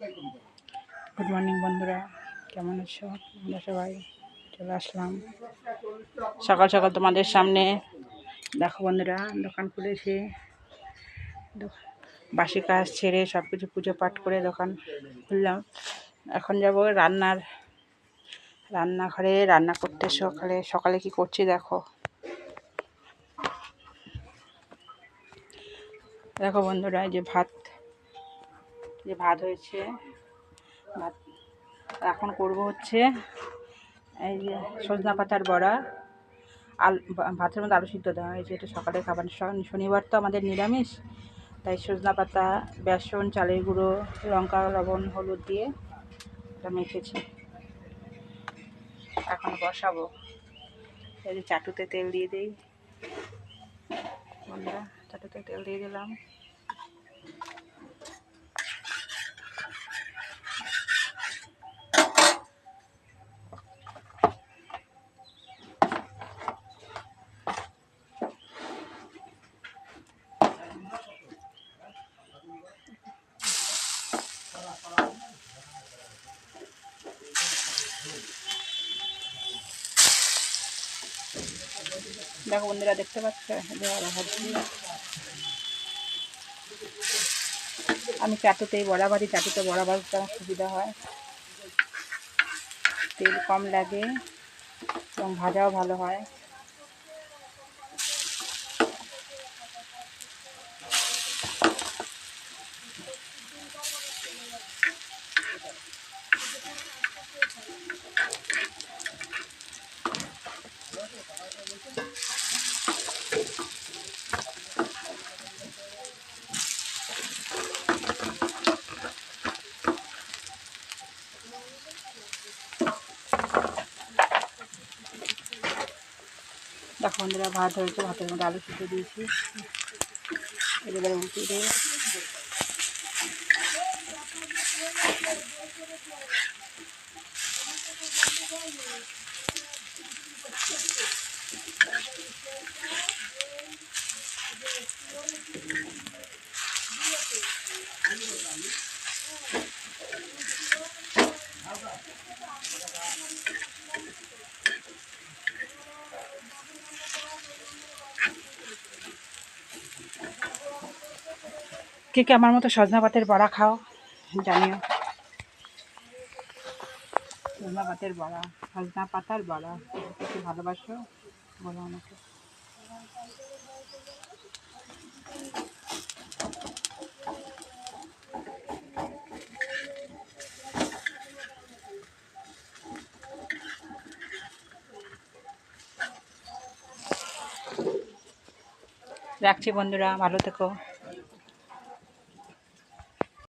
Good morning বন্ধুরা, কেমন আছো? আমরা সবাই চলে আসলাম সকাল সকাল তোমাদের সামনে। দেখো বন্ধুরা, দোকান খুলেছি। বাসি কাজ ছেড়ে সব কিছু পুজো পাঠ করে দোকান খুললাম। এখন যাব রান্নাঘরে রান্না করতে। সকালে কি করছি দেখো। দেখো বন্ধুরা, যে ভাত হয়েছে। ভাত এখন করব হচ্ছে এই যে সজনা পাতার বড়া। ভাতের মধ্যে আলু সিদ্ধ দেওয়া হয়েছে। এটা সকালের খাবার। শনিবার তো আমাদের নিরামিষ, তাই সজনা পাতা, বেসন, চালের গুঁড়ো, লঙ্কা, লবণ, হলুদ দিয়ে এটা মেখেছি। এখন বসাবো। এই যে চাটুতে তেল দিয়ে দিই বন্ধুরা, চাটুতে তেল দিয়ে দিলাম। দেখো বন্ধুরা, দেখতে পাচ্ছ আমি চাটুতেই বড়া ভাজি। চাটুতে বড়া ভাজতে আমার সুবিধা হয়, তেল কম লাগে এবং ভাজাও ভালো হয়। দেখো বন্ধুরা, ভাত হয়েছে। ভাতের মধ্যে আলু সিদ্ধ দিয়েছি। এবারে উল্টে দিয়ে কে কে আমার মতো সজনা পাতের বড়া খাও জানিও। সজনা পাতের বড়া, সজনা পাতার বড়া একটু ভালোবাসো বলো আমাকে। রাখছি বন্ধুরা, ভালো থেকো।